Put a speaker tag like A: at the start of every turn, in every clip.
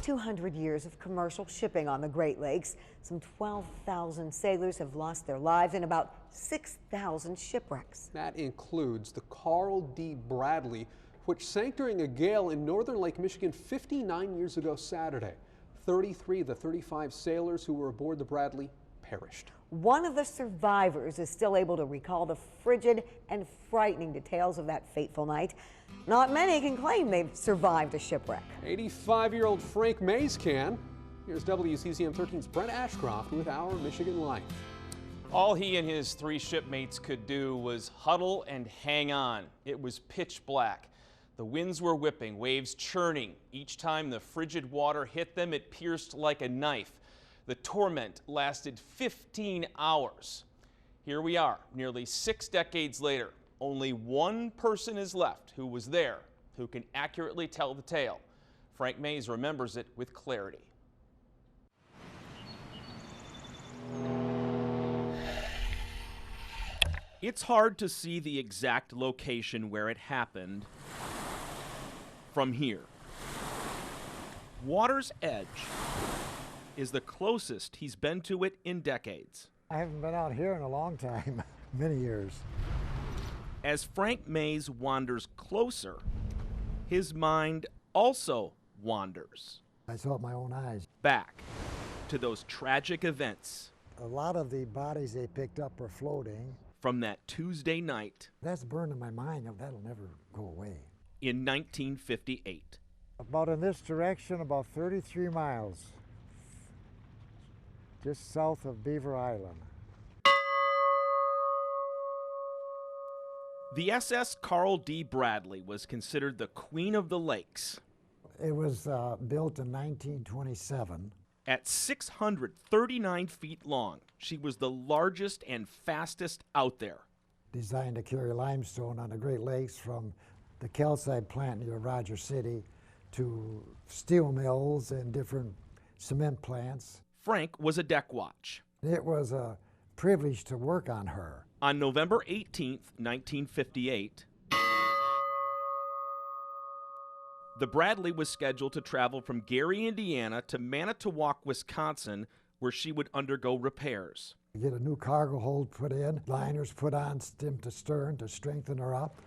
A: 200 years of commercial shipping on the Great Lakes. Some 12,000 sailors have lost their lives and about 6,000 shipwrecks.
B: That includes the Carl D. Bradley, which sank during a gale in northern Lake Michigan 59 years ago Saturday. 33 of the 35 sailors who were aboard the Bradley perished.
A: One of the survivors is still able to recall the frigid and frightening details of that fateful night. Not many can claim they've survived a shipwreck.
B: 85-year-old Frank Mays can. Here's WCCM 13's Brent Ashcroft with Our Michigan Life.
C: All he and his three shipmates could do was huddle and hang on. It was pitch black. The winds were whipping, waves churning. Each time the frigid water hit them, it pierced like a knife. The torment lasted 15 hours. Here we are, nearly 6 decades later. Only one person is left who was there, who can accurately tell the tale. Frank Mays remembers it with clarity.
D: It's hard to see the exact location where it happened from here. Water's Edge is the closest he's been to it in decades.
E: I haven't been out here in a long time, many years.
D: As Frank Mays wanders closer, his mind also wanders.
E: I saw it with my own eyes.
D: Back to those tragic events.
E: A lot of the bodies they picked up were floating.
D: From that Tuesday night.
E: That's burned in my mind. That'll never go away.
D: In 1958.
E: About in this direction, about 33 miles, just south of Beaver Island.
D: The SS Carl D. Bradley was considered the Queen of the Lakes.
E: It was built in 1927.
D: At 639 feet long, she was the largest and fastest out there.
E: Designed to carry limestone on the Great Lakes from the calcite plant near Rogers City to steel mills and different cement plants.
D: Frank was a deck watch.
E: It was a privilege to work on her.
D: On November 18th, 1958, the Bradley was scheduled to travel from Gary, Indiana to Manitowoc, Wisconsin, where she would undergo repairs.
E: Get a new cargo hold put in, liners put on stem to stern to strengthen her up.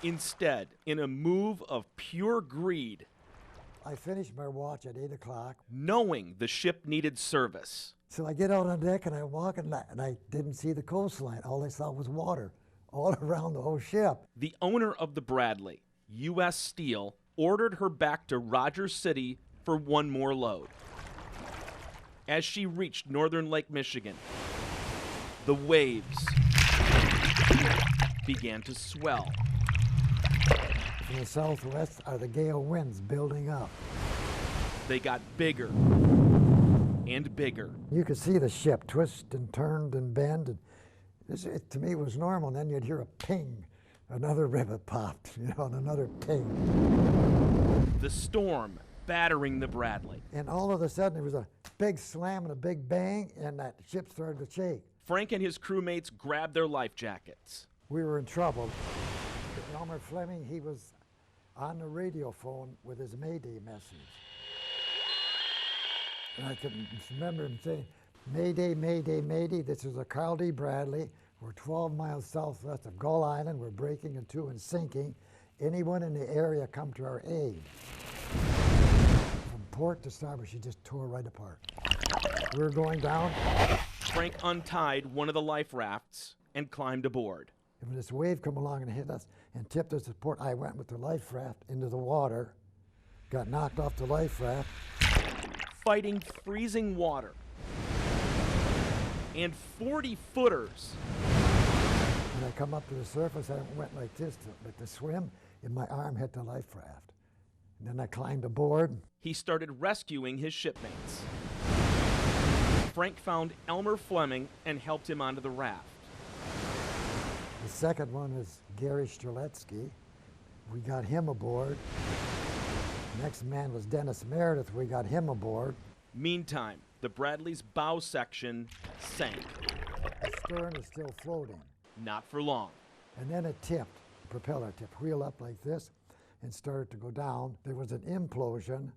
D: Instead, in a move of pure greed,
E: I finished my watch at 8 o'clock.
D: Knowing the ship needed service.
E: So I get out on deck and I walk and I didn't see the coastline. All I saw was water all around the whole ship.
D: The owner of the Bradley, U.S. Steel, ordered her back to Rogers City for one more load. As she reached northern Lake Michigan, the waves began to swell.
E: From the southwest are the gale winds building up.
D: They got bigger and bigger.
E: You could see the ship twist and turned and bend. And it, to me, was normal. And then you'd hear a ping. Another rivet popped, and another ping.
D: The storm battering the Bradley.
E: And all of a sudden, there was a big slam and a big bang, and that ship started to shake.
D: Frank and his crewmates grabbed their life jackets.
E: We were in trouble. Elmer Fleming, he was on the radio phone with his Mayday message. And I can remember him saying, Mayday, Mayday, Mayday, this is a Carl D. Bradley. We're 12 miles southwest of Gull Island. We're breaking into and sinking. Anyone in the area come to our aid. From port to starboard, she just tore right apart. We were going down.
D: Frank untied one of the life rafts and climbed aboard.
E: And when this wave come along and hit us and tipped us to port, I went with the life raft into the water, got knocked off the life raft.
D: Fighting freezing water and 40-footers.
E: When I come up to the surface, I went like this, but to swim, and my arm hit the life raft. And then I climbed aboard.
D: He started rescuing his shipmates. Frank found Elmer Fleming and helped him onto the raft.
E: The second one is Gary Streletsky. We got him aboard. The next man was Dennis Meredith. We got him aboard.
D: Meantime, the Bradley's bow section sank.
E: The stern is still floating.
D: Not for long.
E: And then it tipped, the propeller tipped, wheel up like this, and started to go down. There was an implosion,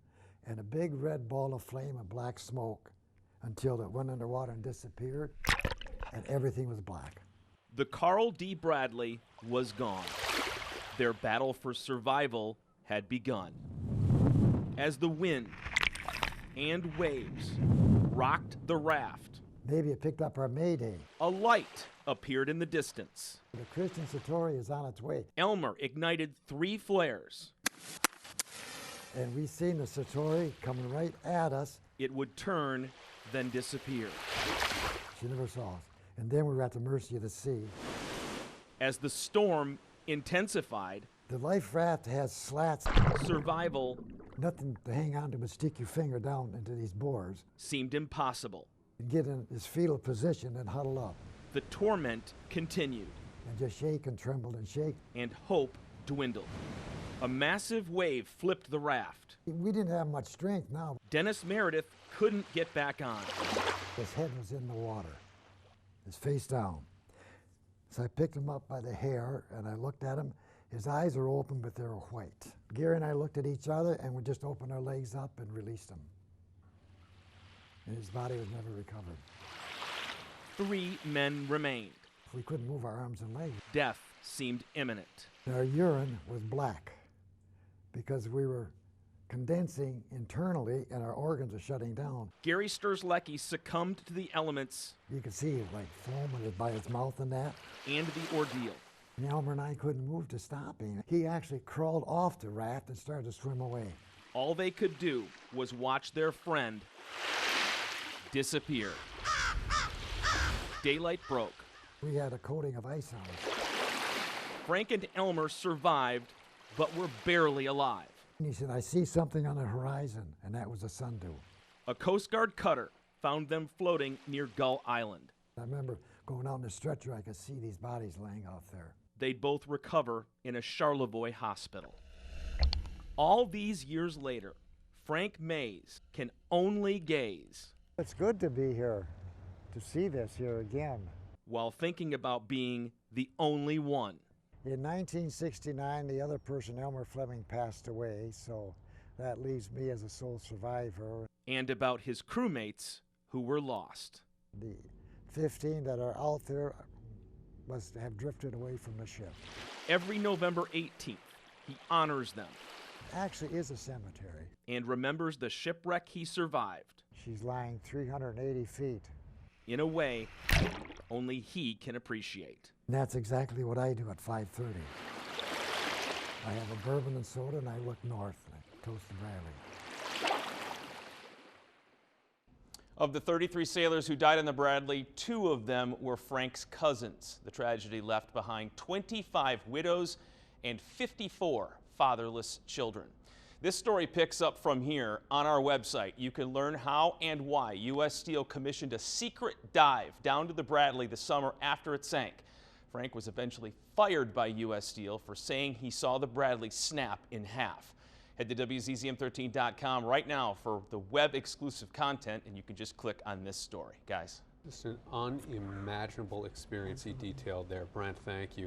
E: and a big red ball of flame and black smoke until it went underwater and disappeared, and everything was black.
D: The Carl D. Bradley was gone. Their battle for survival had begun. As the wind and waves rocked the raft,
E: Maybe it picked up our Mayday.
D: a light appeared in the distance.
E: The Christian Satori is on its way,
D: Elmer ignited 3 flares.
E: and we seen the Satori coming right at us.
D: It would turn, then disappear.
E: She never saw us. And then we were at the mercy of the sea.
D: As the storm intensified,
E: The life raft has slats,
D: survival
E: nothing to hang on to but stick your finger down into these bores
D: seemed impossible.
E: and get in this fetal position and huddle up
D: The torment continued,
E: and just shake and tremble and shake.
D: and hope dwindled. A massive wave flipped the raft.
E: We didn't have much strength now.
D: Dennis Meredith couldn't get back on.
E: His head was in the water, his face down. So I picked him up by the hair and I looked at him. His eyes were open, but they were white. Gary and I looked at each other and we just opened our legs up and released him. And his body was never recovered.
D: 3 men remained.
E: We couldn't move our arms and legs.
D: Death seemed imminent.
E: Our urine was black because we were condensing internally and our organs are shutting down.
D: Gary Sturzlecki succumbed to the elements
E: You could see it like foaming by his mouth and that.
D: and the ordeal.
E: And Elmer and I couldn't move to stop him. He actually crawled off the raft and started to swim away.
D: All they could do was watch their friend disappear. Daylight broke.
E: We had a coating of ice on us.
D: Frank and Elmer survived, but were barely alive.
E: And he said, I see something on the horizon, and that was a sundew.
D: A Coast Guard cutter found them floating near Gull Island.
E: I remember going out in the stretcher, I could see these bodies laying out there.
D: They'd both recover in a Charlevoix hospital. All these years later, Frank Mays can only gaze
E: It's good to be here, to see this here again.
D: while thinking about being the only one.
E: In 1969, the other person, Elmer Fleming, passed away, so that leaves me as a sole survivor.
D: And about his crewmates who were lost.
E: The 15 that are out there must have drifted away from the ship.
D: Every November 18th, he honors them
E: Actually is a cemetery.
D: and remembers the shipwreck he survived
E: She's lying 380 feet.
D: in a way only he can appreciate.
E: And that's exactly what I do at 5:30. I have a bourbon and soda and I look north and I toast the Bradley.
C: Of the 33 sailors who died on the Bradley, 2 of them were Frank's cousins. The tragedy left behind 25 widows and 54 fatherless children. This story picks up from here on our website. You can learn how and why U.S. Steel commissioned a secret dive down to the Bradley the summer after it sank. Frank was eventually fired by U.S. Steel for saying he saw the Bradley snap in half. Head to WZZM13.com right now for the web exclusive content, and you can just click on this story. Guys.
B: Just an unimaginable experience he detailed there. Brent, thank you.